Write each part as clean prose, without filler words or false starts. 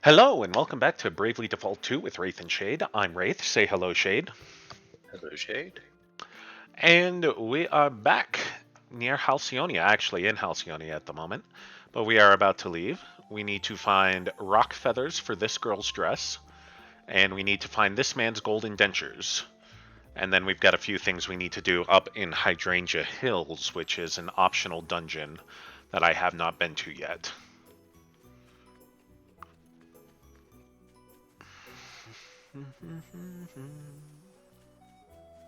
Hello and welcome back to Bravely Default 2 with Wraith and Shade. I'm Wraith. Say hello, Shade. Hello, Shade. And we are back near Halcyonia, actually in Halcyonia at the moment. But we are about to leave. We need to find rock feathers for this girl's dress. And we need to find this man's golden dentures. And then we've got a few things we need to do up in Hydrangea Hills, which is an optional dungeon that I have not been to yet.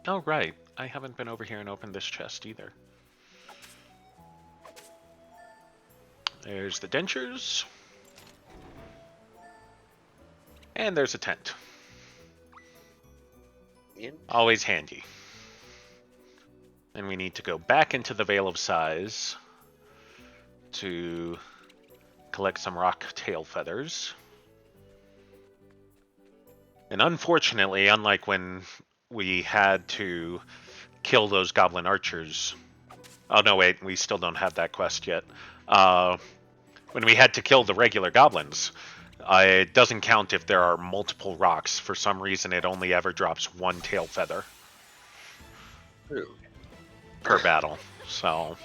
Oh, right. I haven't been over here and opened this chest either. There's the dentures. And there's a tent. Always handy. And we need to go back into the Veil of Sighs to collect some rock tail feathers. And unfortunately, unlike when we had to kill those goblin archers... Oh, no, wait, we still don't have that quest yet. When we had to kill the regular goblins, it doesn't count if there are multiple rocks. For some reason, it only ever drops one tail feather per battle. So...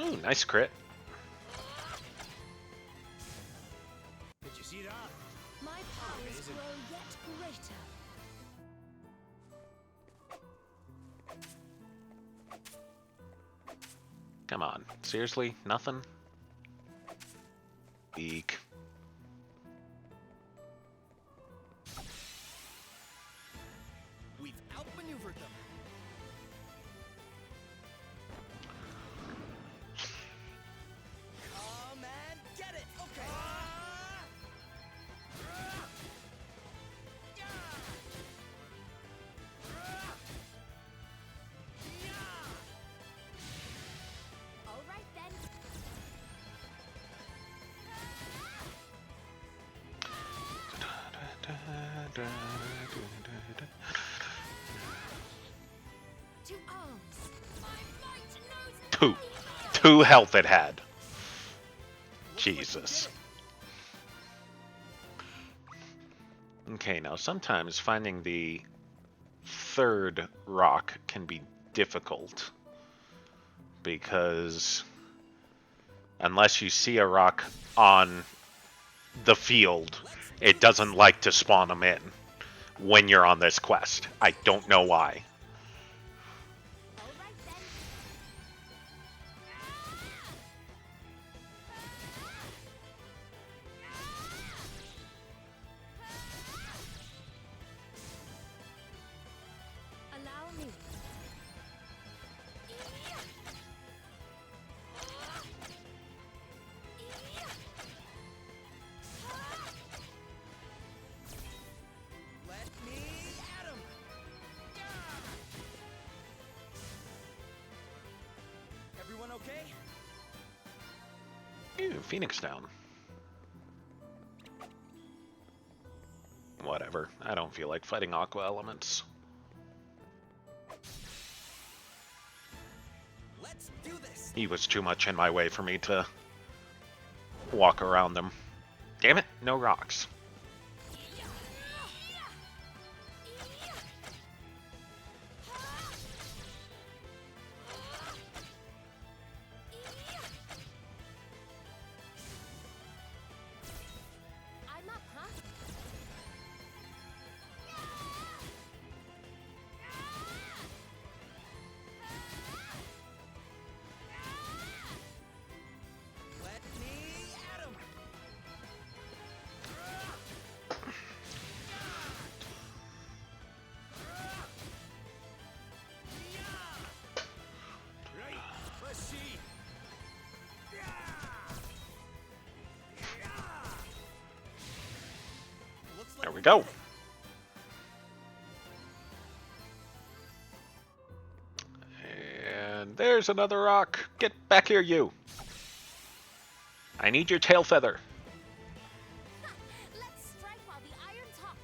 Ooh, nice crit. Did you see that? My powers grow yet greater. Come on. Seriously? Nothing? Eek. We've outmaneuvered them. Come and get it. Okay. All right then. To arms. My might knows Two health it had. Jesus. Okay, now sometimes finding the third rock can be difficult because unless you see a rock on the field, it doesn't like to spawn them in when you're on this quest. I don't know why. All right then. Allow me. Let me at 'em. Everyone okay? Ew, Phoenix down. Whatever. I don't feel like fighting Aqua Elements. Let's do this. He was too much in my way for me to walk around them. Damn it, no rocks. I'm up, huh? Let me at 'em. Right. Let's see. Looks like There we go. There's another rock. Get back here, you. I need your tail feather. Let's strike while the iron's hot.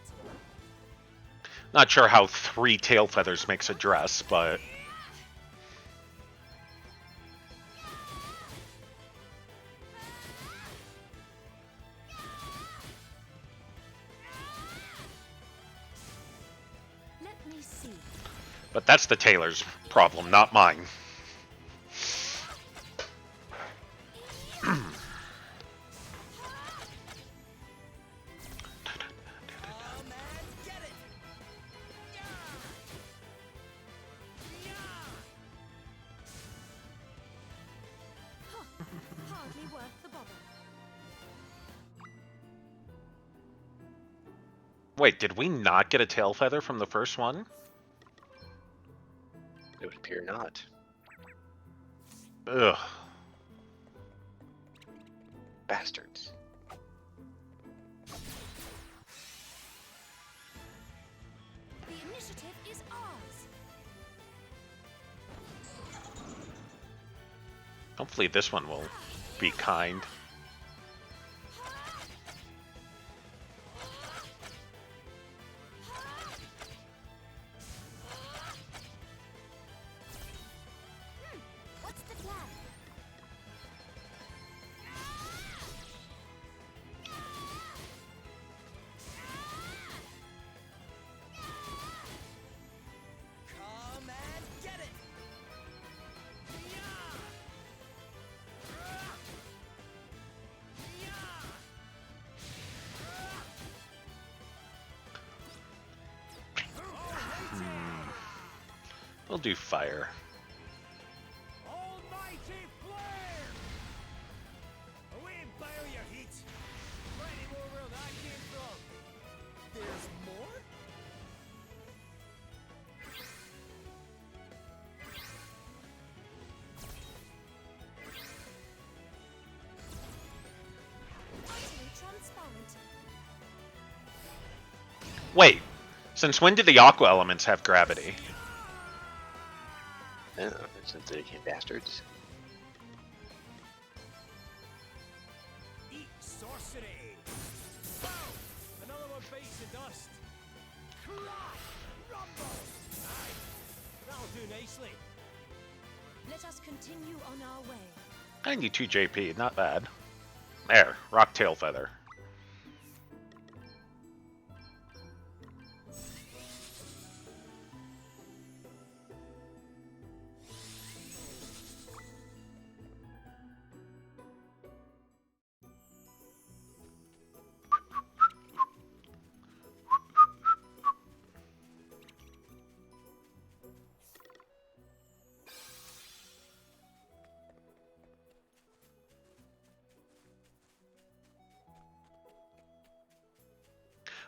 Not sure how 3 tail feathers makes a dress, but Let me see. that's the tailor's problem, not mine. Come and get it. Hardly worth the bother. Wait, did we not get a tail feather from the first one? It would appear not. Ugh. Bastards. The initiative is ours. Hopefully this one will be kind. What's the plan? Come and get it. We'll do fire. Almighty flare! Away and boil your heat. Plenty more where that came from. There's more? Utterly transparent. Wait, since when did the aqua elements have gravity? Oh, since they became bastards. Eat sorcery. Wow! Another one bites the dust. Crash! Rumble! Aye, that'll do nicely. Let us continue on our way. 92 JP, not bad. There, rock tail feather.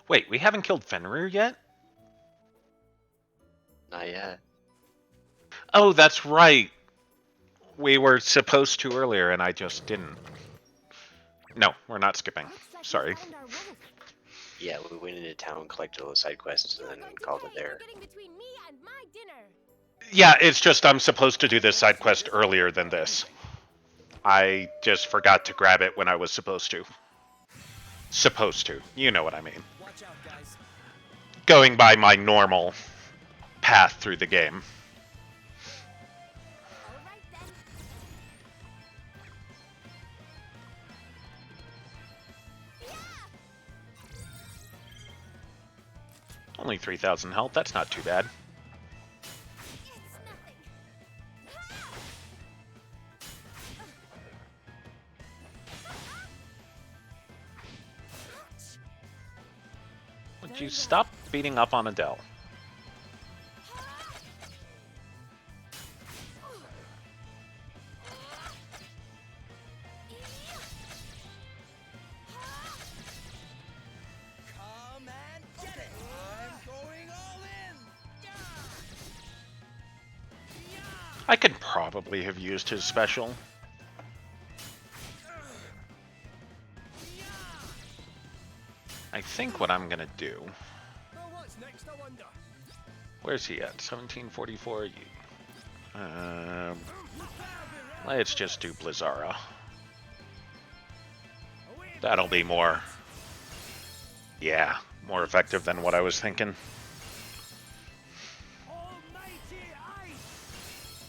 Wait, we haven't killed Fenrir yet? Not yet. Oh, that's right. We were supposed to earlier, and I just didn't. No, we're not skipping. Looks like we Sorry. found our wolf. Yeah, we went into town, collected all the side quests, and You're then going to called it pay for there. getting between me and my dinner. Yeah, it's just I'm supposed to do this side quest earlier than this. I just forgot to grab it when I was supposed to. Supposed to. You know what I mean. Watch out, guys. Going by my normal path through the game. All right then. Only 3,000 health, that's not too bad. It's nothing. Would you stop beating up on Adele? Come and get it. I'm going all in. I could probably have used his special. I think what I'm gonna do. Well, what's next, I wonder? Where's he at? 1744. Let's just do Blizzara. That'll be more... Yeah, more effective than what I was thinking. Almighty ice!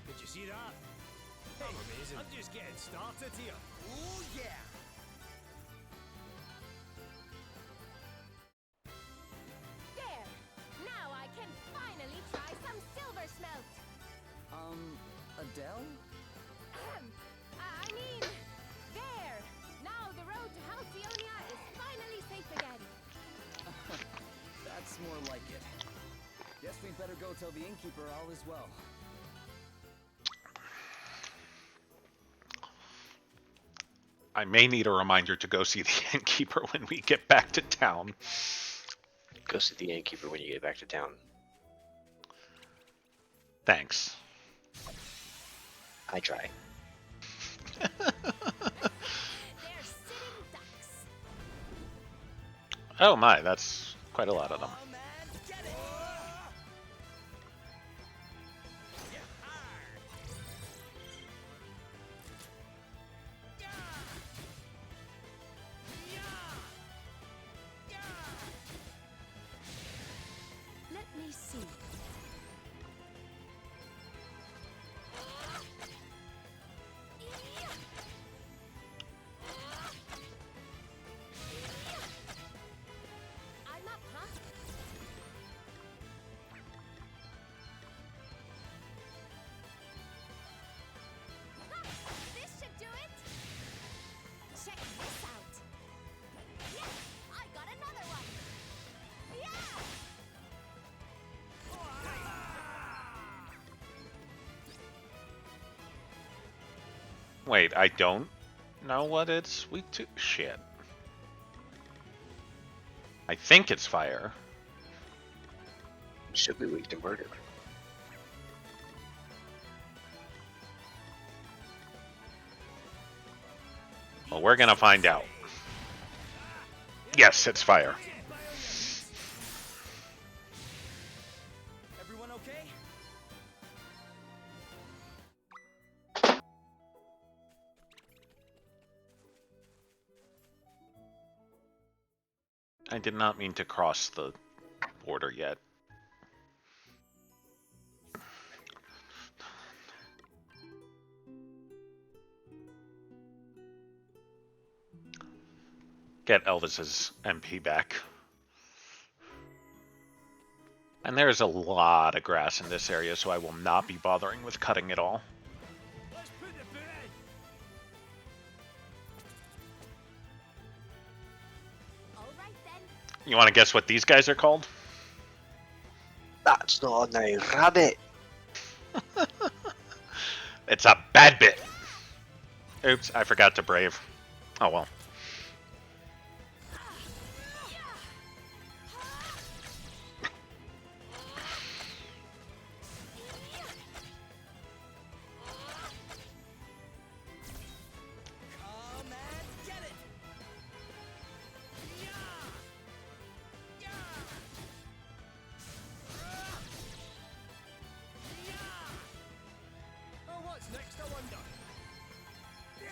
Did you see that? Hey, amazing. I'm just getting started here. Oh yeah! There! Now I can finally try some silver smelt! Adele? I mean, there! Now the road to Halcyonia is finally safe again. That's more like it. Guess we'd better go tell the innkeeper all is well. I may need a reminder to go see the innkeeper when we get back to town. Go see the innkeeper when you get back to town. Thanks. I try. They're sitting ducks. Oh my, that's quite a lot of them. Come and get it! Let me see. I'm up, huh? Ha! This should do it! Check this out! Yes! I got another one! Yeah! Wait, I don't know what it's weak to? Shit. I think it's fire. Should be weak to murder. Well, we're gonna find out. Yes, it's fire. Everyone okay? I did not mean to cross the border yet. Get Elvis's MP back. And there's a lot of grass in this area, so I will not be bothering with cutting it all. Let's put the boot in! All right then. You want to guess what these guys are called? That's not a rabbit. It's a bad bit. Oops, I forgot to brave. Oh well. Come and get it! Yeah! Yeah! Yeah! Oh, what's next, I wonder? Yeah!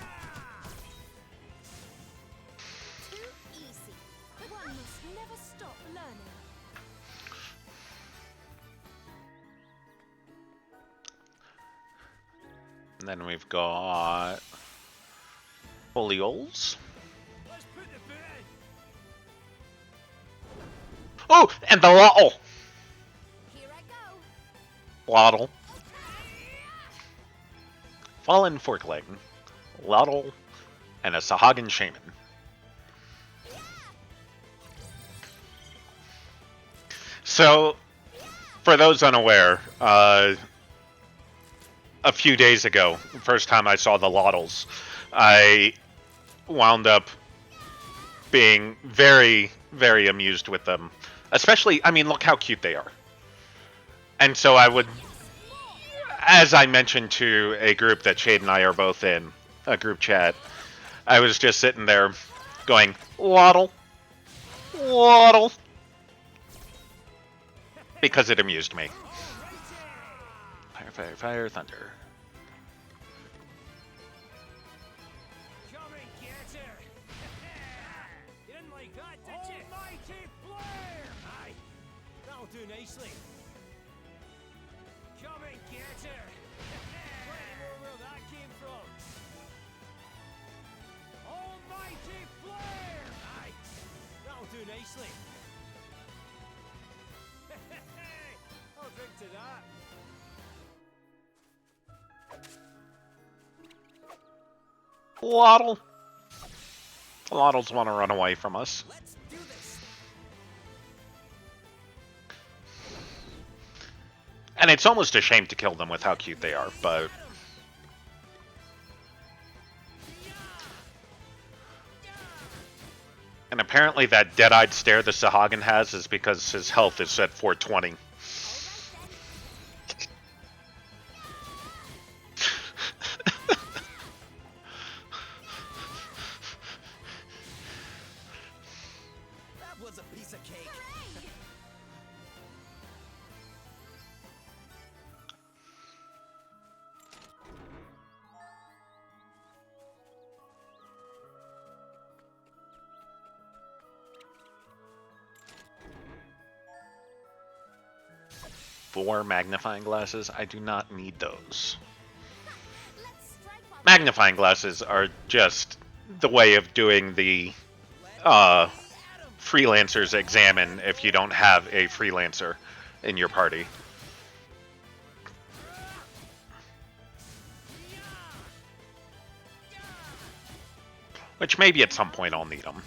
Too easy. One must never stop learning. And then we've got folioles. Let's put the boot in! Oh, and the lottle. Here I go. Lottle. Fallen Forkling. Lottle. And a Sahagin Shaman. So, for those unaware, a few days ago, the first time I saw the Lottles, I wound up being very, very amused with them. Especially, I mean, look how cute they are. And so I would, as I mentioned to a group that Shade and I are both in, a group chat, I was just sitting there going, Lottle, Lottle, because it amused me. Alrighty! Fire, fire, fire, thunder. Come and get her! You didn't like that, did you? Almighty flare! Aye, that'll do nicely. Come and get her! Plenty more where that came from. Almighty flare! Aye, that'll do nicely. I'll drink to that. Waddle. Waddles want to run away from us. Let's do this. And it's almost a shame to kill them with how cute they are, but... And apparently that dead-eyed stare the Sahagin has is because his health is at 420. That was a piece of cake. Four magnifying glasses? I do not need those. Let's strike while Magnifying glasses are just the way of doing the freelancers examine if you don't have a freelancer in your party. Which maybe at some point I'll need them.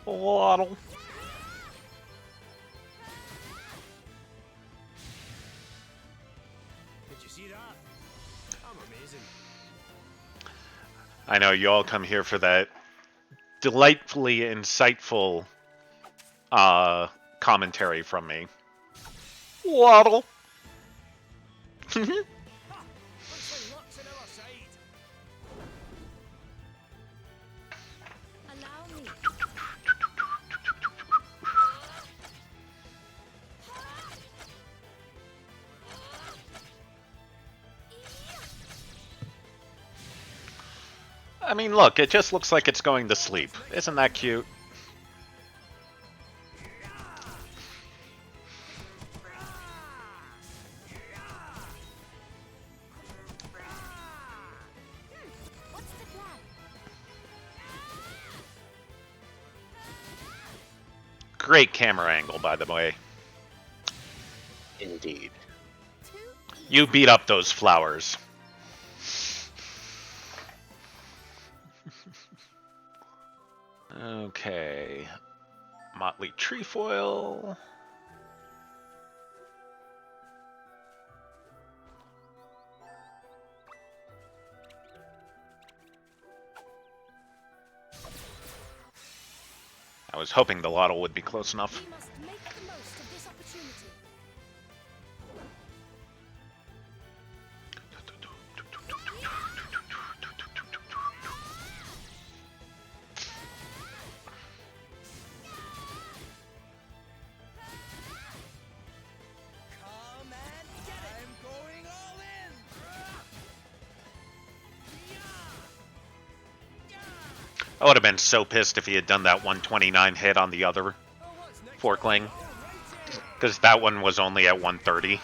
Waddle. Did you see that? I'm amazing. I know you all come here for that delightfully insightful commentary from me. Waddle. Looks like luck's on our side. allow me. I mean, look, it just looks like it's going to sleep. Isn't that cute? What's the plan? Great camera angle, by the way. Indeed. Too easy. You beat up those flowers. Okay. Motley Trefoil. I was hoping the Lotto would be close enough. We must make the most of this opportunity. Come and get it. I'm going all in. I would have been so pissed if he had done that 129 hit on the other Forkling. Because that one was only at 130.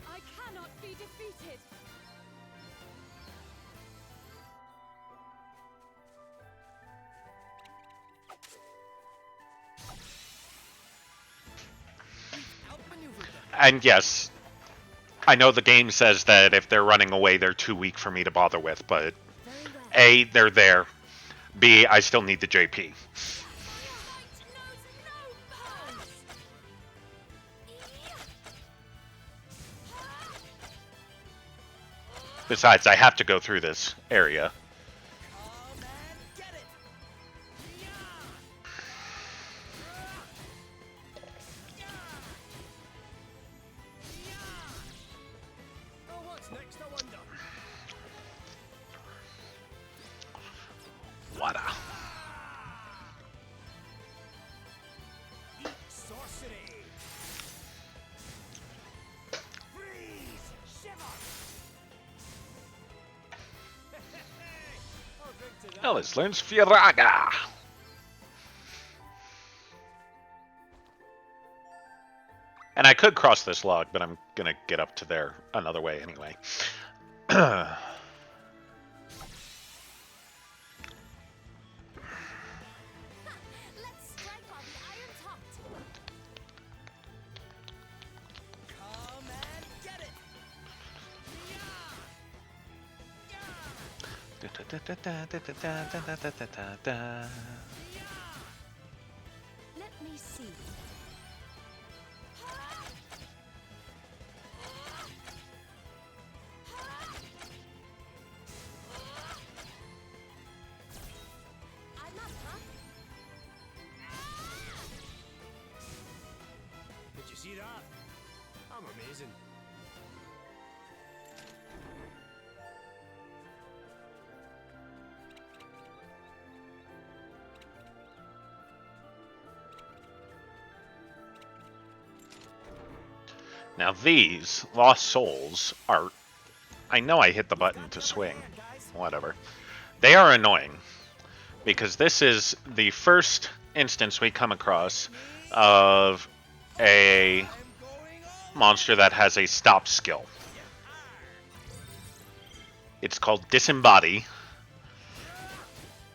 I cannot be defeated. Outmaneuvered them. And yes, I know the game says that if they're running away, they're too weak for me to bother with, but Very well. A, they're there. B, I still need the JP. Besides, I have to go through this area. Come and get it. Oh, what's next, I wonder? Wada. Eat sorcery. Freeze. Shiver. I'll drink to that. Ellis learns Firaga. And I could cross this log, but I'm gonna get up to there another way anyway. Let's strike while the iron's hot. Come and get it. Let me see. I'm up, huh? Did you see that? I'm amazing. Now these lost souls are... I know I hit the button to swing. Whatever. They are annoying. Because this is the first instance we come across of a monster that has a stop skill. It's called Disembody.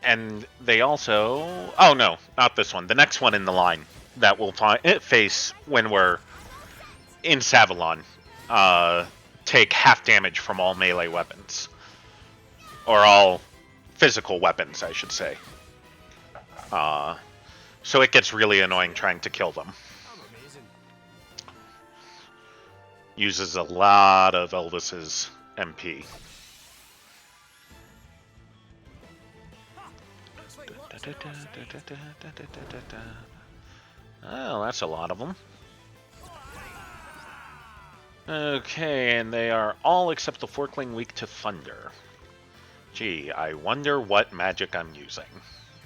And they also... Oh no, not this one. The next one in the line that we'll face when we're in Savalon. Take half damage from all melee weapons. Or all physical weapons, I should say. So it gets really annoying trying to kill them. I'm amazing. Uses a lot of Elvis's MP. Looks like what's on our side. Oh, that's a lot of them. Okay, and they are all except the Forkling weak to thunder. Gee, I wonder what magic I'm using.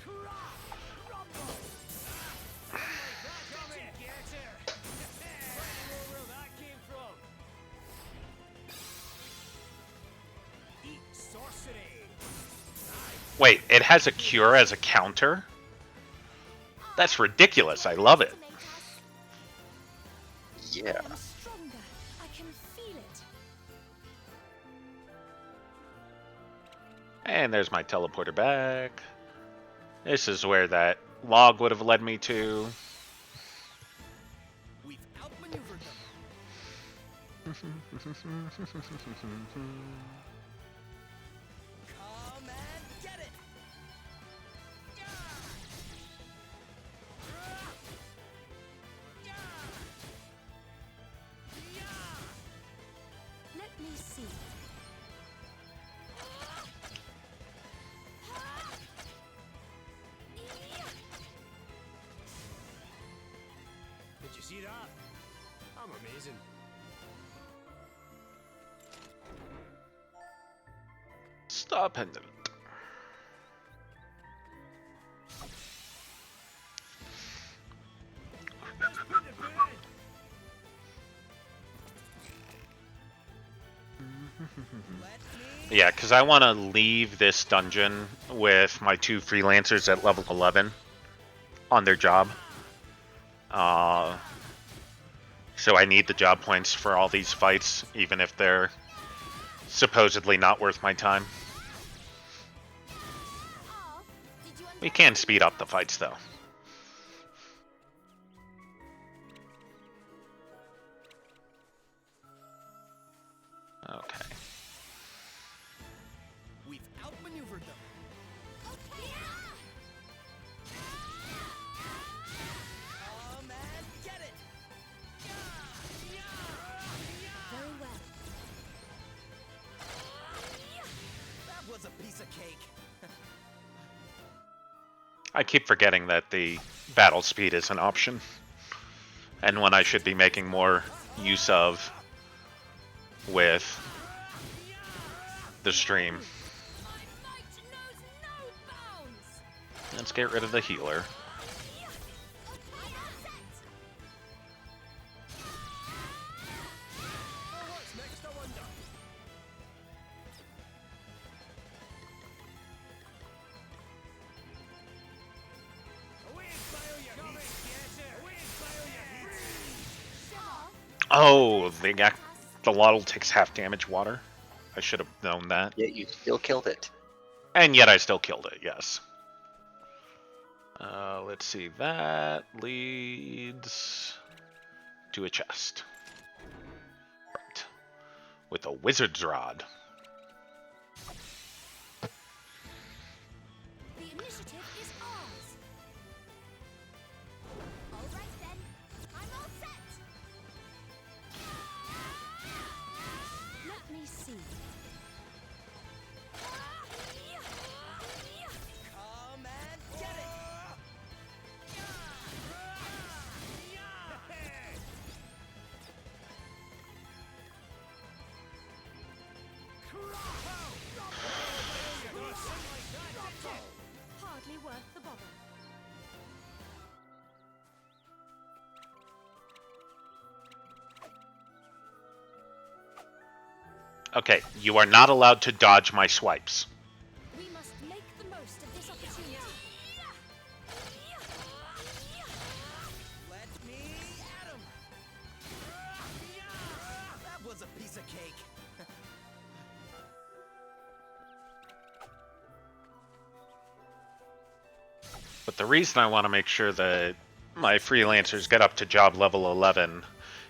Where that came from. Eat sorcery. Wait, it has a cure as a counter? That's ridiculous. I love it. Yeah. I'm stronger. I can feel it. And there's my teleporter back. This is where that log would have led me to. We've outmaneuvered them. Come and get it. Let me see. Did you see that? I'm amazing. Star pendant. Let's put the bed. Let me. Yeah, because I want to leave this dungeon with my two freelancers at level 11 on their job. So I need the job points for all these fights, even if they're supposedly not worth my time. Oh, did you We can speed up the fights, though. I keep forgetting that the battle speed is an option, and one I should be making more use of with the stream. My might knows no bounds. Let's get rid of the healer. What's next, I wonder? Away, failure! Come and get her! Away, failure! Oh, the Lottle takes half damage water. I should have known that. Yet you still killed it. And yet I still killed it, yes. Let's see, that leads to a chest. Right. With a wizard's rod. The initiative is ours. All right then, I'm all set. Let me see. Come and get it! Hardly worth the bother. Okay, you are not allowed to dodge my swipes. We must make the most of this opportunity. Let me at him! That was a piece of cake. But the reason I want to make sure that my freelancers get up to job level 11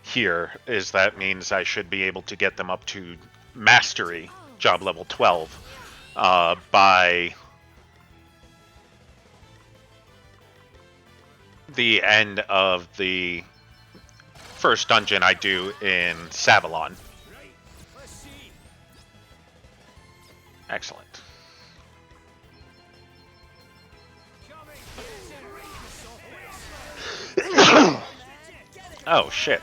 here is that means I should be able to get them up to mastery, job level 12, by the end of the first dungeon I do in Savalon. Right, let's see. Excellent. Come and get her! Oh, shit.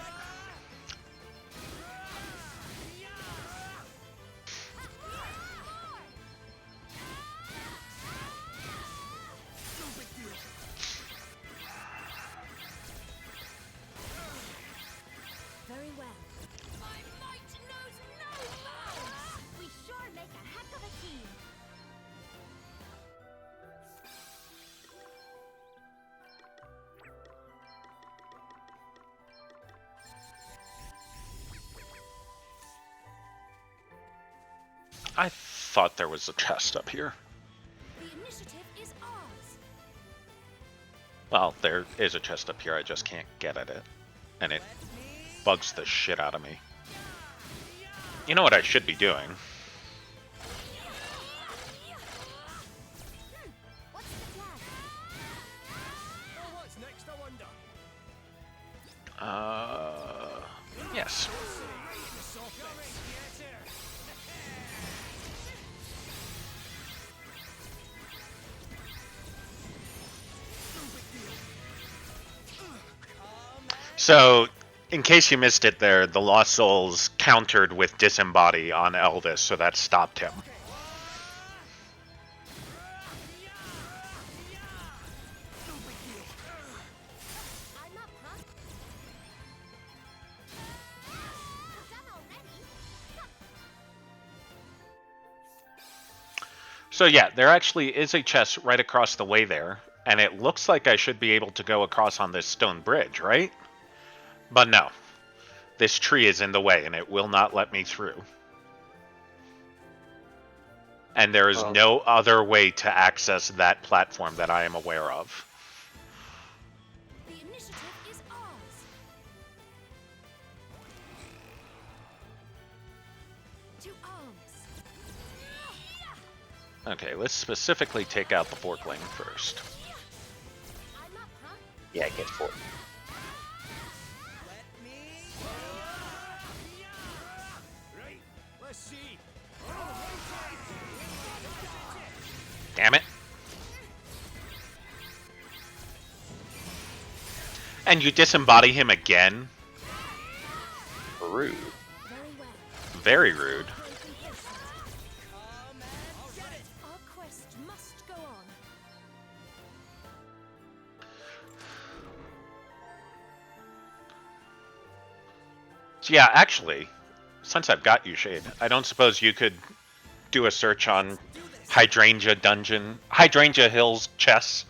Very well. My might knows no bounds. We sure make a heck of a team. I thought there was a chest up here. The initiative is ours. Well, there is a chest up here, I just can't get at it. And it bugs the shit out of me. You know what I should be doing? What's the plan? Oh, what's next, I wonder? Yes. Come and get her! So, in case you missed it there, the Lost Souls countered with Disembody on Elvis, so that stopped him. I'm up, huh? Done already? So yeah, there actually is a chest right across the way there, and it looks like I should be able to go across on this stone bridge, right? But no. This tree is in the way, and it will not let me through. And there is Well- no other way to access that platform that I am aware of. The initiative is ours. To arms. Okay, let's specifically take out the Forkling first. I'm up, huh? Yeah, get for it. Let me... Right, let's see. Damn it. And you disembody him again? Rude. Very well. Very rude. Our quest must go on. So yeah, actually, since I've got you, Shade, I don't suppose you could do a search on Hydrangea Hills chess,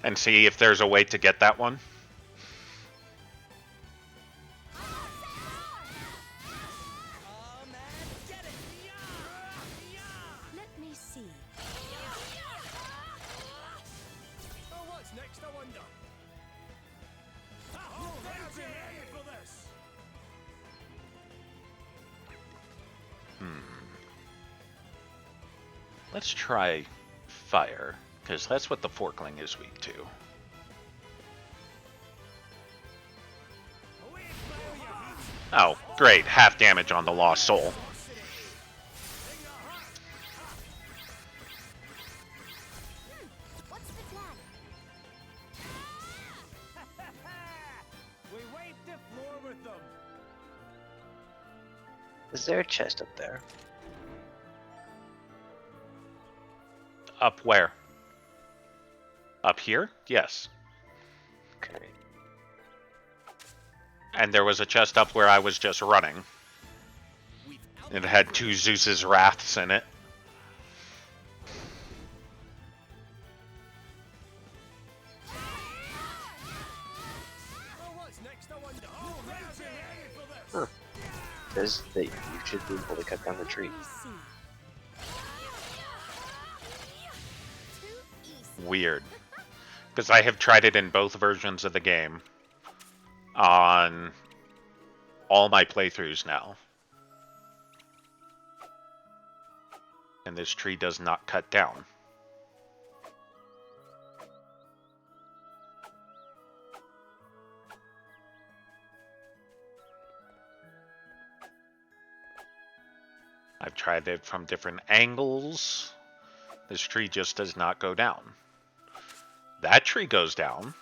and see if there's a way to get that one? Let me see. Oh, what's next, I wonder? Oh, that's ready for this. Let's try fire, because that's what the Forkling is weak to. Away, fire, you heat. Oh, great. Half damage on the Lost Soul. What's the plan? We wipe the floor with them. Is there a chest up there? Up where? Up here? Yes. Okay. And there was a chest up where I was just running. It had 2 Zeus's Wraths in it. Oh, what's next, I wonder? Oh, that's ready for this. Huh. Says that you should be able to cut down the tree. Let me see. Too easy. Weird. Because I have tried it in both versions of the game. On all my playthroughs now. And this tree does not cut down. I've tried it from different angles. This tree just does not go down. That tree goes down.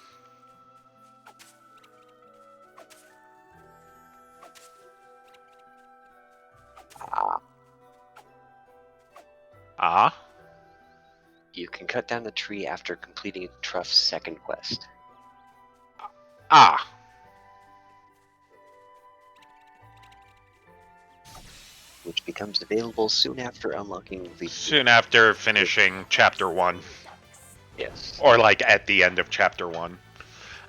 Ah. You can cut down the tree after completing Truff's second quest. Ah. Which becomes available soon after unlocking the... Soon after finishing Chapter 1. Yes. Or like at the end of Chapter 1.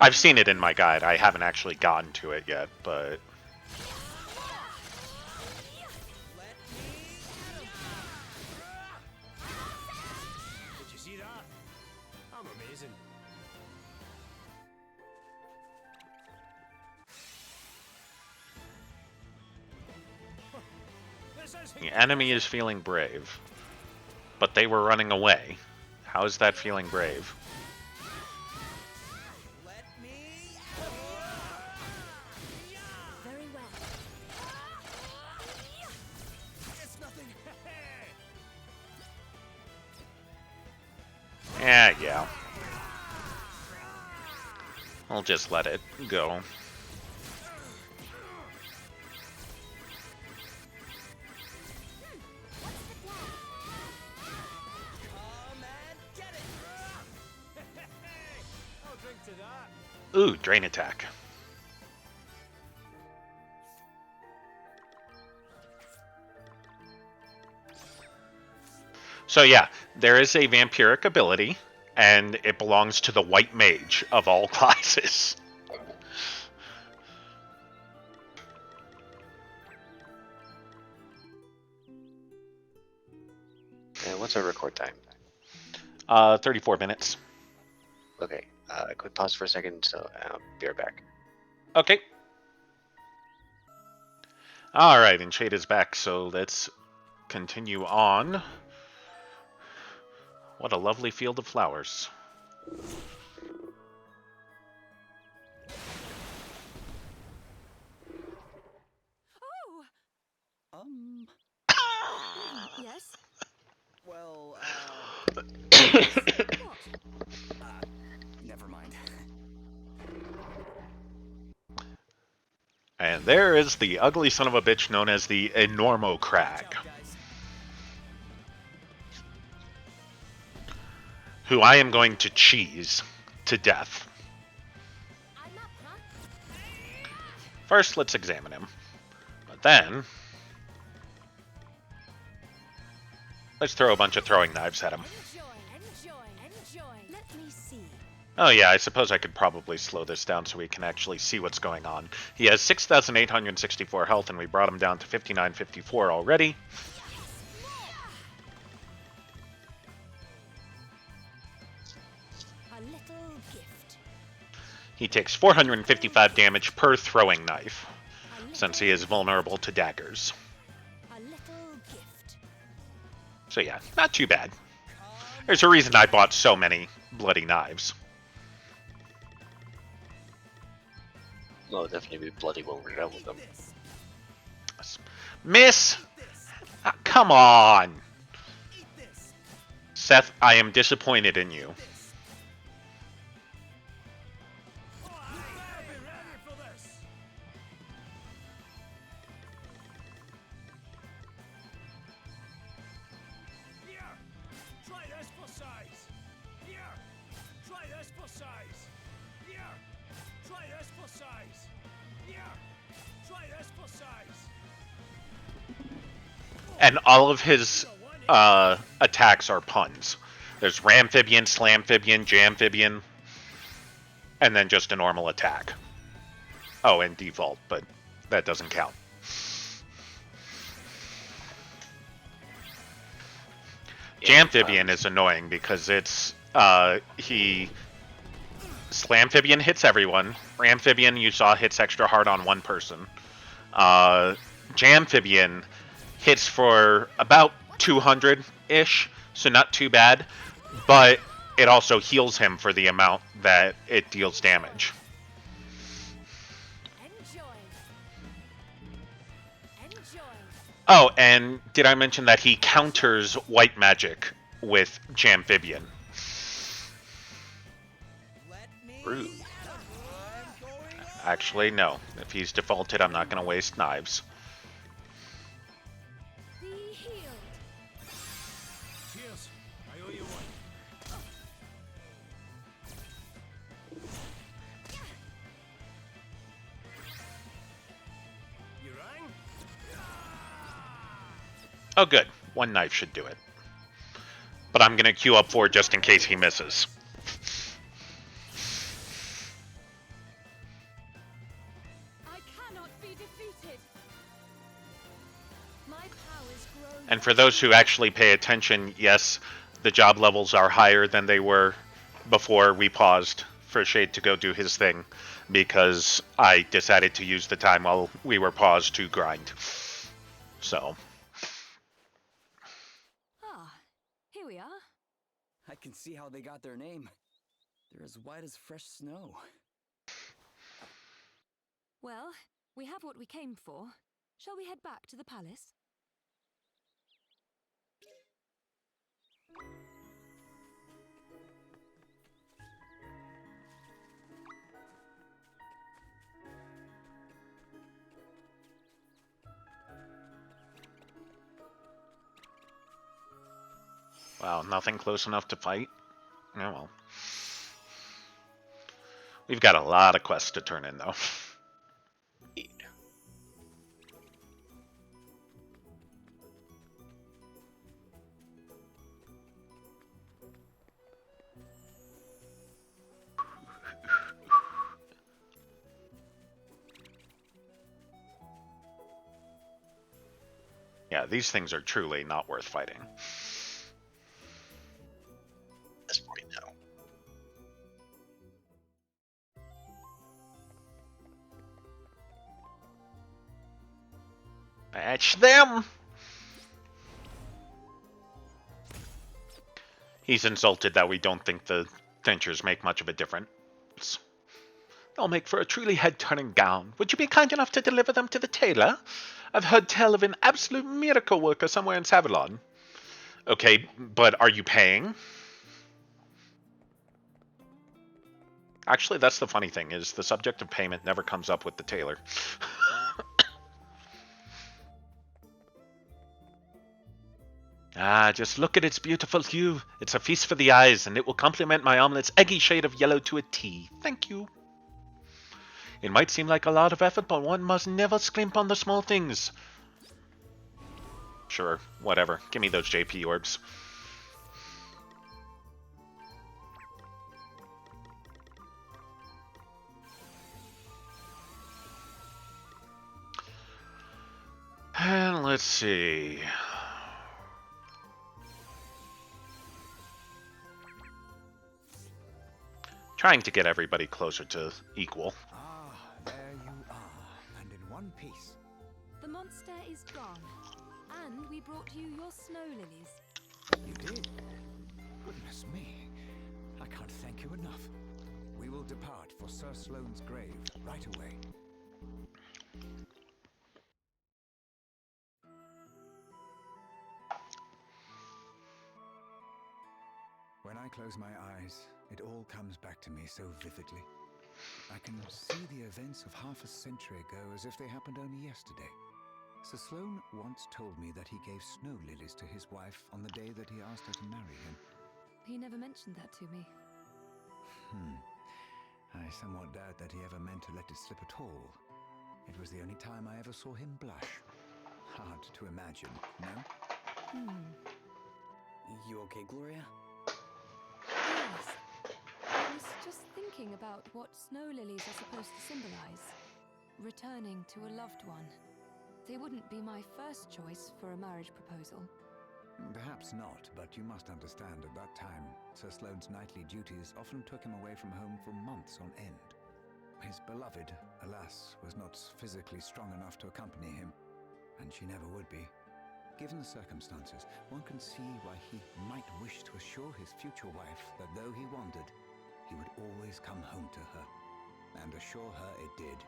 I've seen it in my guide. I haven't actually gotten to it yet, but... Did you see that? I'm amazing. This is The enemy is feeling brave. But they were running away. How is that feeling brave? Very well. It's nothing. Yeah. I'll just let it go. I'll drink to that. Ooh, Drain Attack. So yeah, there is a vampiric ability, and it belongs to the White Mage of all classes. And what's our record time? 34 minutes. Okay, quick pause for a second, so be right back. Okay. Alright, and Shade is back, so let's continue on. What a lovely field of flowers. Oh, yes. Well, What? never mind. And there is the ugly son of a bitch known as the Enormo Crag, Good job, guys. who I am going to cheese to death. I'm up, huh? First, let's examine him. But then, let's throw a bunch of throwing knives at him. Enjoy. Let me see. Oh yeah, I suppose I could probably slow this down so we can actually see what's going on. He has 6,864 health, and we brought him down to 5,954 already. A little gift. He takes 455 damage per throwing knife, since he is vulnerable to daggers. A little gift. So yeah, not too bad. There's a reason I bought so many bloody knives. Well, definitely be bloody when we're done with them. Miss! Come on! Seth, I am disappointed in you. Oh, I better be ready for this. Here, try this for size. Here, try this for size. Here, try this for size. Here, try this for size. And all of his attacks are puns. There's Ramphibian, Slamfibian, Jamphibian, and then just a normal attack. Oh, and default, but that doesn't count. Yeah, Jamphibian is annoying because it's Slamfibian hits everyone. Ramphibian you saw hits extra hard on one person. Jamphibian hits for about 200-ish, so not too bad, but it also heals him for the amount that it deals damage. Enjoy. Oh, and did I mention that he counters white magic with Jamphibian? rude. Actually, no. If he's defaulted, I'm not going to waste knives. Be healed. Cheers. I owe you one. You rang? Oh, good. One knife should do it. But I'm going to queue up 4 just in case he misses. I cannot be defeated. My powers grow. And for those who actually pay attention, yes, the job levels are higher than they were before we paused for Shade to go do his thing, because I decided to use the time while we were paused to grind. So, Ah, here we are. I can see how they got their name. They're as white as fresh snow. Well, we have what we came for. Shall we head back to the palace? wow, nothing close enough to fight? Oh well. We've got a lot of quests to turn in, though. Yeah, these things are truly not worth fighting. At this point, no. Match them! He's insulted that we don't think the dentures make much of a difference. They'll make for a truly head-turning gown. Would you be kind enough to deliver them to the tailor? I've heard tell of an absolute miracle worker somewhere in Savalon. Okay, but are you paying? Actually, that's the funny thing, is the subject of payment never comes up with the tailor. Ah, just look at its beautiful hue. It's a feast for the eyes, and it will complement my omelet's eggy shade of yellow to a T. Thank you. It might seem like a lot of effort, but one must never scrimp on the small things. Sure, whatever. Give me those JP orbs. And let's see. Trying to get everybody closer to equal. Ah, there you are, and in one piece. The monster is gone. And we brought you your snow lilies. You did? Goodness me. I can't thank you enough. We will depart for Sir Sloane's grave right away. When I close my eyes, it all comes back to me so vividly. I can see the events of half a century ago as if they happened only yesterday. Sir Sloane once told me that he gave snow lilies to his wife on the day that he asked her to marry him. He never mentioned that to me. I somewhat doubt that he ever meant to let it slip at all. It was the only time I ever saw him blush. Hard to imagine, no? You okay, Gloria? Yes. I was just thinking about what snow lilies are supposed to symbolize. Returning to a loved one. They wouldn't be my first choice for a marriage proposal. Perhaps not, but you must understand at that time, Sir Sloane's knightly duties often took him away from home for months on end. His beloved, alas, was not physically strong enough to accompany him, and she never would be. Given the circumstances, one can see why he might wish to assure his future wife that though he wandered, he would always come home to her, and assure her it did.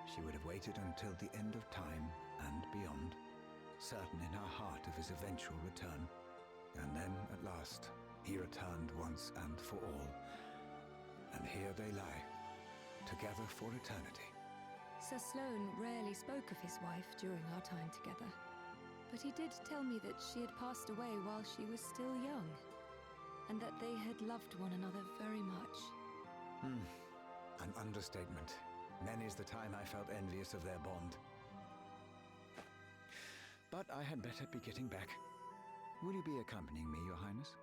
She would have waited until the end of time and beyond, certain in her heart of his eventual return. And then, at last, he returned once and for all. And here they lie, together for eternity. Sir Sloane rarely spoke of his wife during our time together. But he did tell me that she had passed away while she was still young. And that they had loved one another very much. An understatement. Many's the time I felt envious of their bond. But I had better be getting back. Will you be accompanying me, Your Highness?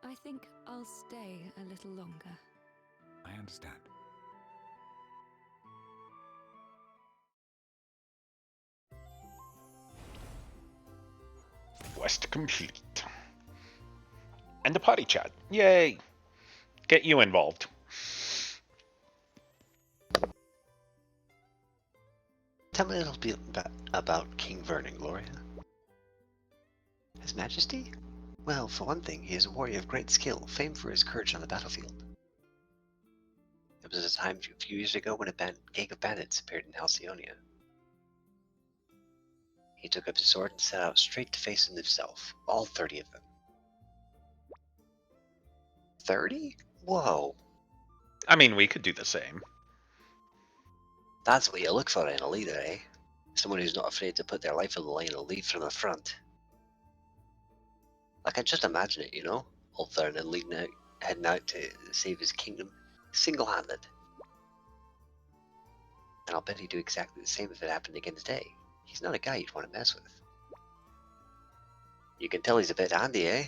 I think I'll stay a little longer. I understand. Quest complete. And the potty chat. Yay! Get you involved. Tell me a little bit about King Vernon, Gloria. His Majesty? Well, for one thing, he is a warrior of great skill, famed for his courage on the battlefield. There was a time a few years ago when a gang of bandits appeared in Halcyonia. He took up his sword and set out straight to face them himself, all 30 of them. 30? Whoa. I mean, we could do the same. That's what you look for in a leader, eh? Someone who's not afraid to put their life on the line and lead from the front. I can just imagine it, you know? Old Vernon heading out to save his kingdom, single-handed. And I'll bet he'd do exactly the same if it happened again today. He's not a guy you'd want to mess with. You can tell he's a bit handy, eh?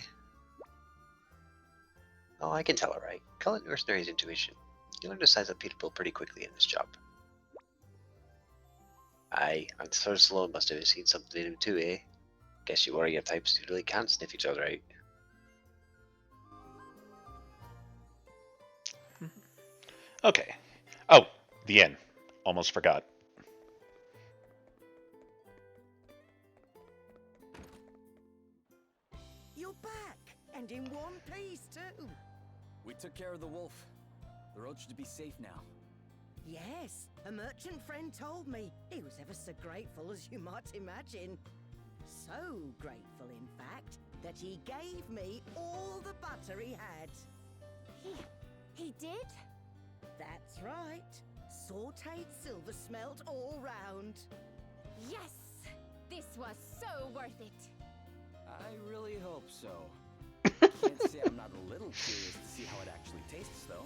Oh, I can tell it right. Call it mercenary's intuition. You learn to size up people pretty quickly in this job. Aye, and Sir Sloane must have seen something in him too, eh? Guess you warrior types who really can sniff each other out. Okay. Oh, the inn. Almost forgot. You're back, and in one piece too. We took care of the wolf. The road should be safe now. Yes, a merchant friend told me. He was ever so grateful, as you might imagine. So grateful, in fact, that he gave me all the butter he had. He did? That's right. Sauteed silver smelt all round. Yes! This was so worth it. I really hope so. Can't say I'm not a little curious to see how it actually tastes, though.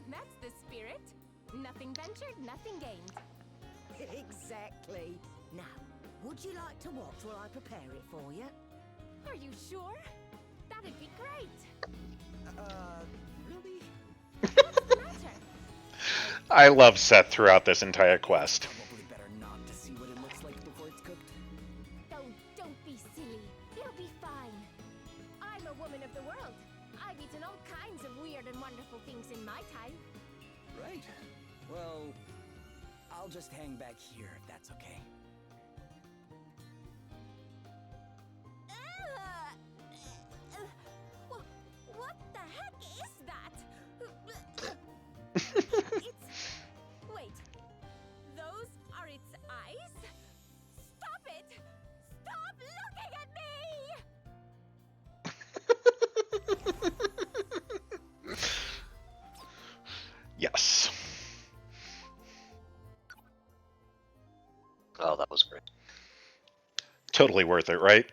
That's the spirit. Nothing ventured, nothing gained. Exactly. Now, would you like to watch while I prepare it for you? Are you sure? That'd be great. Really? What's the matter? I love Seth throughout this entire quest. Probably better not to see what it looks like before it's cooked. Don't be silly. It'll be fine. I'm a woman of the world. I've eaten all kinds of weird and wonderful things in my time. Right. Well, I'll just hang back here if that's okay. What the heck is that? Wait. Those are its eyes? Stop it! Stop looking at me! Yes. Oh, that was great. Totally worth it, right?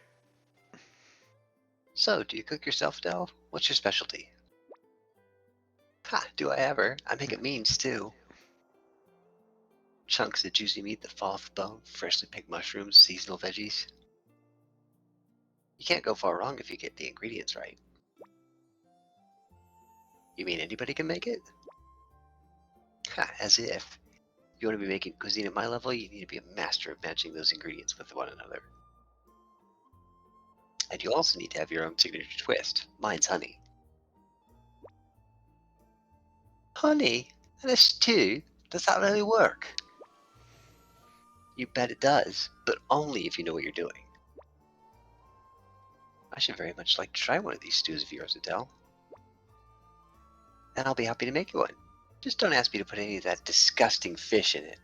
So, do you cook yourself, Del? What's your specialty? Ha, do I ever? I make it means too. Chunks of juicy meat that fall off the bone, freshly picked mushrooms, seasonal veggies. You can't go far wrong if you get the ingredients right. You mean anybody can make it? Ha, as if. If you want to be making cuisine at my level, you need to be a master of matching those ingredients with one another. And you also need to have your own signature twist. Mine's honey. Honey? And a stew? Does that really work? You bet it does, but only if you know what you're doing. I should very much like to try one of these stews of yours, Adele. And I'll be happy to make you one. Just don't ask me to put any of that disgusting fish in it.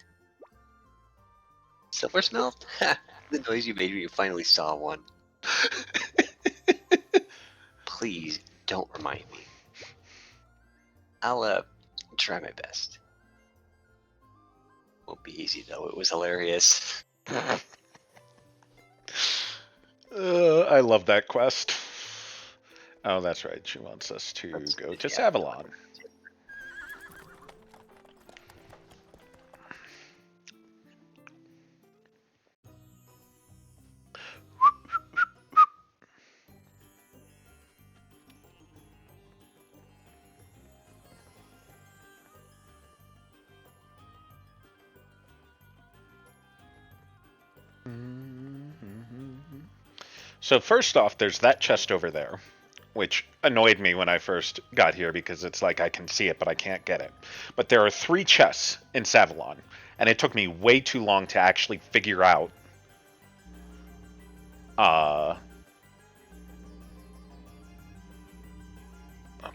Silver smelt? Ha! The noise you made when you finally saw one. Please don't remind me. I'll try my best. Won't be easy though, it was hilarious. I love that quest. Oh, that's right. She wants us to That's- go to yeah. Savalon. So first off, there's that chest over there, which annoyed me when I first got here because it's like I can see it, but I can't get it. But there are 3 chests in Savalon, and it took me way too long to actually figure out up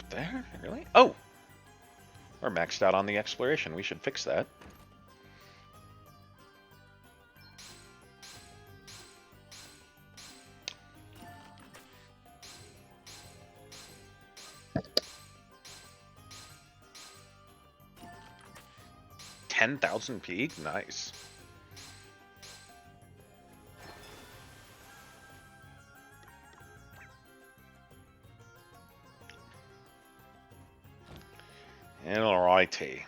there? Really? Oh! We're maxed out on the exploration. We should fix that. $10,000 peak? Nice. Alrighty.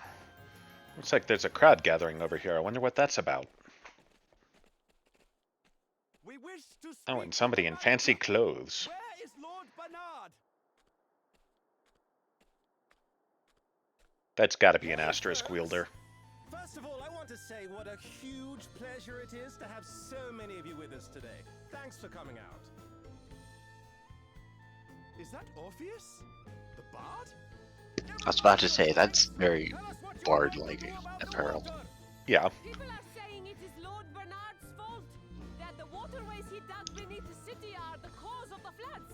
Looks like there's a crowd gathering over here. I wonder what that's about. We wish to Oh, speak and to somebody the in fancy manager. clothes. Where is Lord Bernard? That's gotta be an Hey, asterisk folks. wielder. First of all, I want to say what a huge pleasure it is to have so many of you with us today. Thanks for coming out. Is that Orpheus? The bard? I was about to say, that's very Tell us what you bard-like know about the apparel. water. Yeah. People are saying it is Lord Bernard's fault. That the waterways he dug beneath the city are the cause of the floods.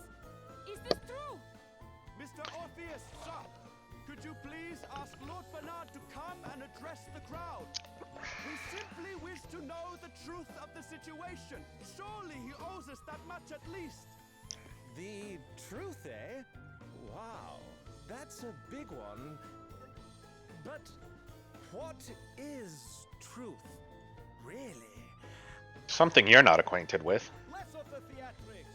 Is this true? Mr. Orpheus, sir, could you please ask Lord Bernard to come and address the crowd? We simply wish to know the truth of the situation. Surely he owes us that much at least. The truth, eh? Wow, that's a big one. But what is truth, really? Something you're not acquainted with. Less of the theatrics.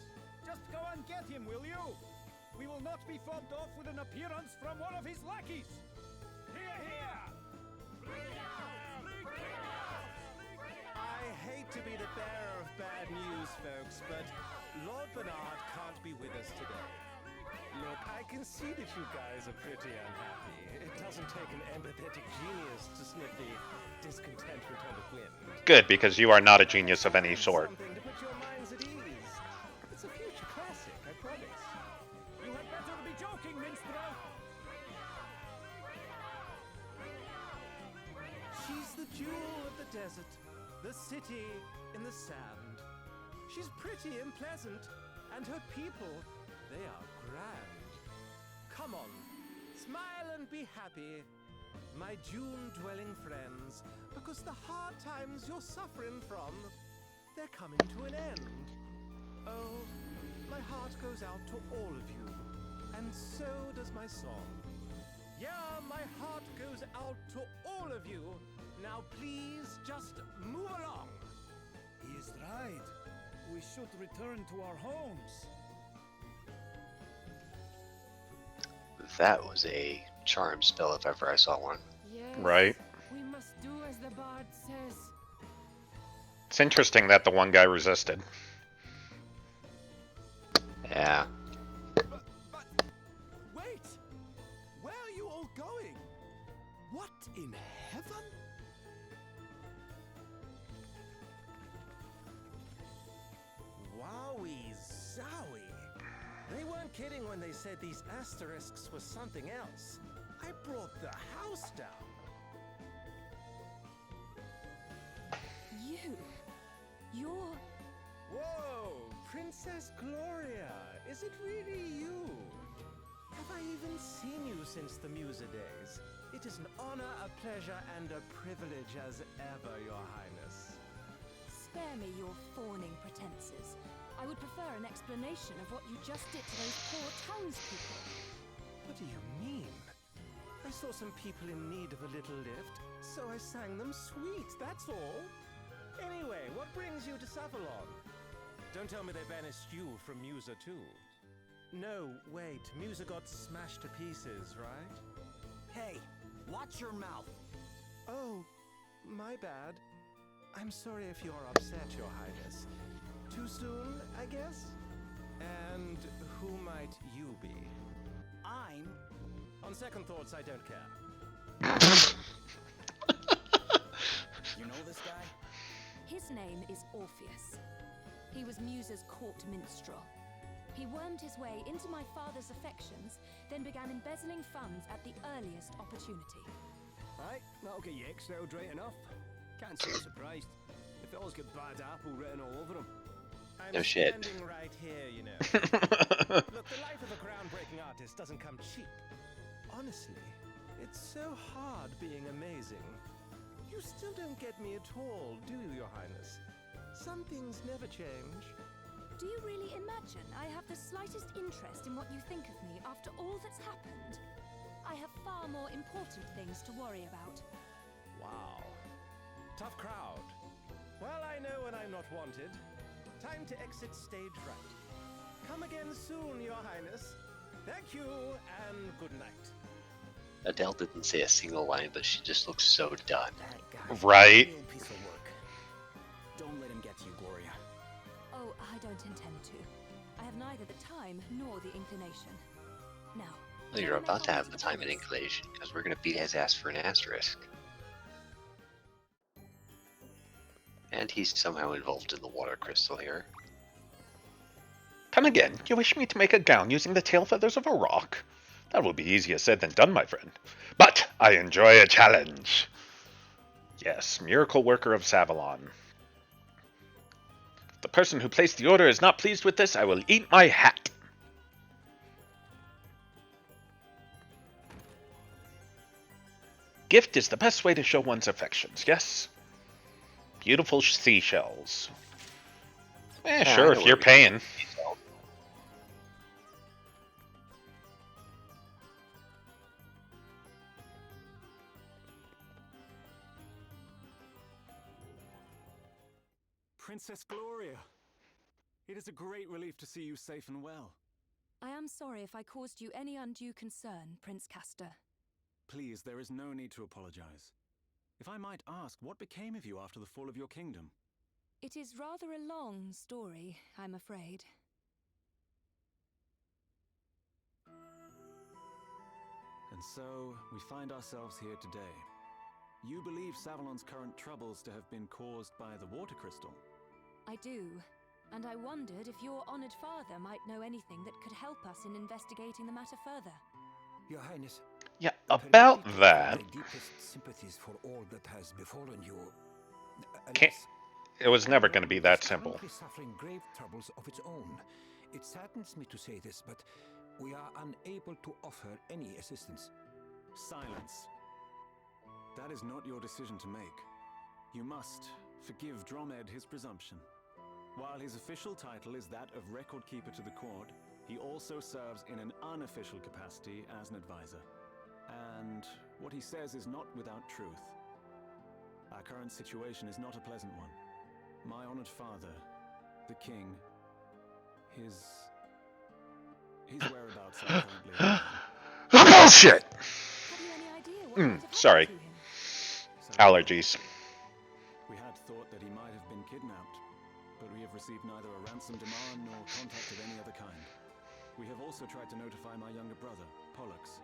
Just go and get him, will you? We will not be fobbed off with an appearance from one of his lackeys. Here, here! I hate to be the bearer of bad news, folks, but Lord Bernard can't be with us today. Look, I can see that you guys are pretty unhappy. It doesn't take an empathetic genius to sniff the discontentment on the wind. Good, because you are not a genius of any sort. Something to put your minds at ease. It's a future classic, I promise. You had better be joking, minstrel. She's the jewel of the desert, the city in the sand. She's pretty and pleasant, and her people, they are grand. Come on, smile and be happy, my June-dwelling friends, because the hard times you're suffering from, they're coming to an end. Oh, my heart goes out to all of you, and so does my song. Yeah, my heart goes out to all of you. Now please just move along. He is right. We should return to our homes. That was a charm spell if ever I saw one. Yes, Right. we must do as the bard says. It's interesting that the one guy resisted. Yeah. But wait! Where are you all going? What in heaven? Wowie zowie! They weren't kidding when they said these asterisks were something else. I brought the house down. You're... Whoa! Princess Gloria! Is it really you? Have I even seen you since the Musa days? It is an honor, a pleasure, and a privilege as ever, Your Highness. Spare me your fawning pretenses. I would prefer an explanation of what you just did to those poor townspeople. What do you mean? I saw some people in need of a little lift, so I sang them sweet, that's all. Anyway, what brings you to Savalon? Don't tell me they banished you from Musa too. No, wait, Musa got smashed to pieces, right? Hey, watch your mouth. Oh, my bad. I'm sorry if you're upset, Your Highness. Too soon, I guess? And who might you be? I'm... On second thoughts, I don't care. You know this guy? His name is Orpheus. He was Musa's court minstrel. He wormed his way into my father's affections, then began embezzling funds at the earliest opportunity. Right, that'll get you exiled right enough. Can't say I'm surprised. The fellas get bad apple written all over them. I'm No shit. standing right here, you know. Look, the life of a groundbreaking artist doesn't come cheap. Honestly, it's so hard being amazing. You still don't get me at all, do you, Your Highness? Some things never change. Do you really imagine I have the slightest interest in what you think of me after all that's happened? I have far more important things to worry about. Wow. Tough crowd. Well, I know when I'm not wanted. Time to exit stage right. Come again soon, Your Highness. Thank you, and good night. Adele didn't say a single line, but she just looks so done. That guy's Right. a real piece of work. Don't let him get to you, Gloria. Oh, I don't intend to. I have neither the time nor the inclination. Now, Well, you're about to have the time and inclination, because we're going to beat his ass for an asterisk. And he's somehow involved in the water crystal here. Come again. You wish me to make a gown using the tail feathers of a rock? That will be easier said than done, my friend. But I enjoy a challenge. Yes, miracle worker of Savalon. If the person who placed the order is not pleased with this, I will eat my hat. Gift is the best way to show one's affections, yes? Beautiful seashells. Yeah, Sure, I know if you're where we- paying. Princess Gloria! It is a great relief to see you safe and well. I am sorry if I caused you any undue concern, Prince Castor. Please, there is no need to apologize. If I might ask, what became of you after the fall of your kingdom? It is rather a long story, I'm afraid. And so, we find ourselves here today. You believe Savalon's current troubles to have been caused by the water crystal? I do, and I wondered if your honored father might know anything that could help us in investigating the matter further. Your Highness, Yeah, the about Paladin that. takes my deepest sympathies for all that has befallen you. Can't- Alas, It was never going to be that is simple. currently suffering grave troubles of its own. It saddens me to say this, but we are unable to offer any assistance. Silence. That is not your decision to make. You must forgive Dromed his presumption. While his official title is that of Record Keeper to the court, he also serves in an unofficial capacity as an advisor. And what he says is not without truth. Our current situation is not a pleasant one. My honored father, the king, his whereabouts are currently unknown. Bullshit! Have you any idea what Mm, might have sorry. happened to him? So, Allergies. we had thought that he might have been kidnapped, but we have received neither a ransom demand nor contact of any other kind. We have also tried to notify my younger brother, Pollux,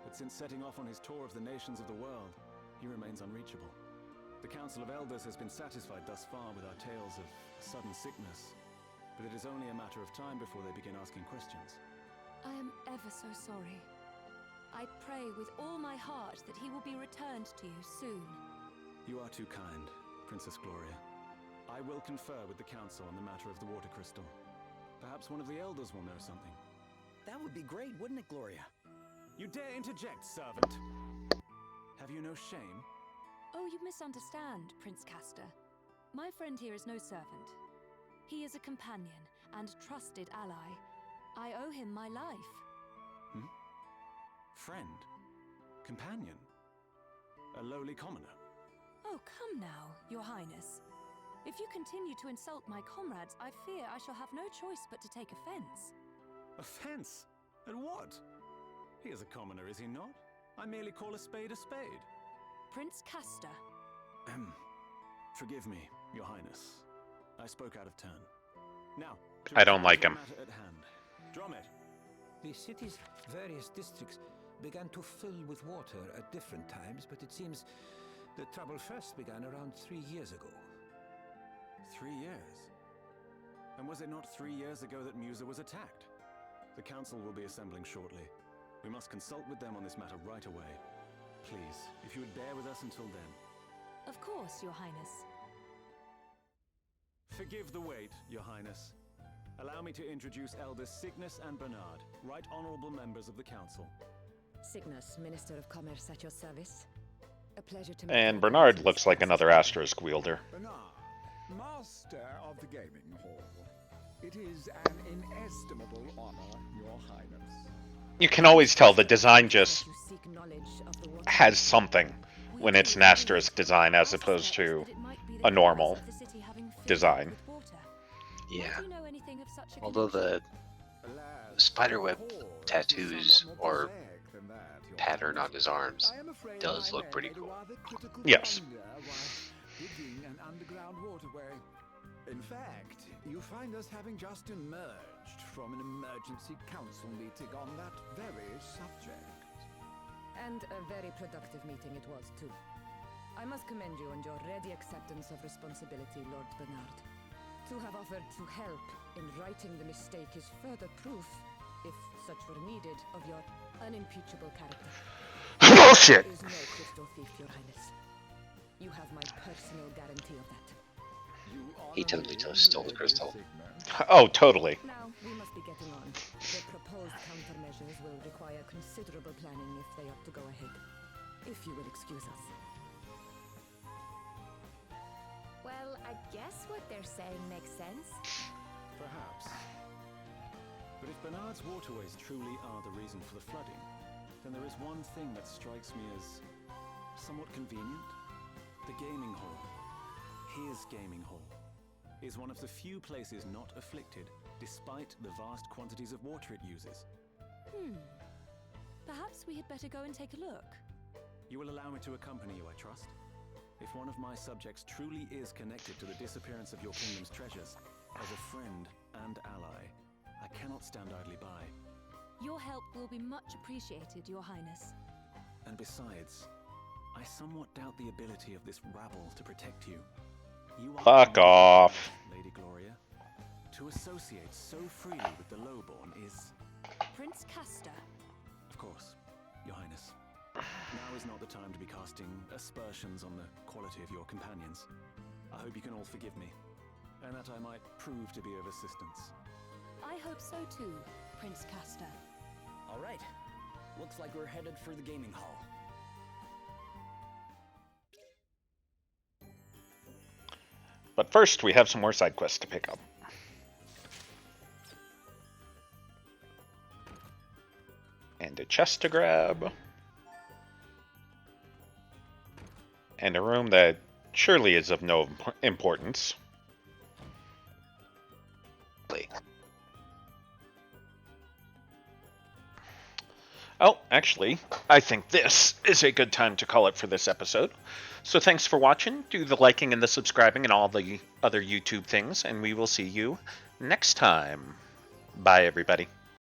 but since setting off on his tour of the nations of the world, he remains unreachable. The Council of Elders has been satisfied thus far with our tales of sudden sickness, but it is only a matter of time before they begin asking questions. I am ever so sorry. I pray with all my heart that he will be returned to you soon. You are too kind, Princess Gloria. I will confer with the Council on the matter of the water crystal. Perhaps one of the Elders will know something. That would be great, wouldn't it, Gloria? You dare interject, servant! Have you no shame? Oh, you misunderstand, Prince Castor. My friend here is no servant. He is a companion and trusted ally. I owe him my life. Friend? Companion? A lowly commoner? Oh, come now, Your Highness. If you continue to insult my comrades, I fear I shall have no choice but to take offense. Offense? At what? He is a commoner, is he not? I merely call a spade a spade. Prince Castor. Forgive me, Your Highness. I spoke out of turn. Now, to I don't return like to the him. matter at hand. Dromed, The city's various districts began to fill with water at different times, but it seems the trouble first began around 3 years ago. 3 years? And was it not 3 years ago that Musa was attacked? The Council will be assembling shortly. We must consult with them on this matter right away. Please, if you would bear with us until then. Of course, Your Highness. Forgive the wait, Your Highness. Allow me to introduce Elders Cygnus and Bernard, right honorable members of the Council. Cygnus, Minister of Commerce at your service. A pleasure to meet And you. Bernard looks like another asterisk wielder. Bernard, Master of the Gaming Hall. It is an inestimable honor, Your Highness. You can always tell the design just You seek knowledge of the water. has something when it's an asterisk design as opposed to a normal design. Yeah. Although the spiderweb tattoos or pattern on his arms does look pretty cool. Yes. Digging an underground waterway. In fact, you find us having just emerged from an emergency council meeting on that very subject. And a very productive meeting it was, too. I must commend you on your ready acceptance of responsibility, Lord Bernard. To have offered to help in righting the mistake is further proof, if such were needed, of your unimpeachable character. Bullshit! There is no crystal thief, Your Highness. You have my personal guarantee of that. He totally stole the crystal. Oh, totally. Now, we must be getting on. The proposed countermeasures will require considerable planning if they are to go ahead. If you will excuse us. Well, I guess what they're saying makes sense. Perhaps. But if Bernard's waterways truly are the reason for the flooding, then there is one thing that strikes me as somewhat convenient. The gaming hall. His gaming hall. is one of the few places not afflicted, despite the vast quantities of water it uses. Perhaps we had better go and take a look. You will allow me to accompany you, I trust? If one of my subjects truly is connected to the disappearance of your kingdom's treasures, as a friend and ally, I cannot stand idly by. Your help will be much appreciated, Your Highness. And besides, I somewhat doubt the ability of this rabble to protect you. You are Fuck off. Lady Gloria. To associate so freely with the lowborn is... Prince Castor. Of course, Your Highness. Now is not the time to be casting aspersions on the quality of your companions. I hope you can all forgive me, and that I might prove to be of assistance. I hope so too, Prince Castor. All right. Looks like we're headed for the gaming hall. But first, we have some more side quests to pick up. And a chest to grab. And a room that surely is of no importance. Oh, actually, I think this is a good time to call it for this episode. So thanks for watching. Do the liking and the subscribing and all the other YouTube things, and we will see you next time. Bye, everybody.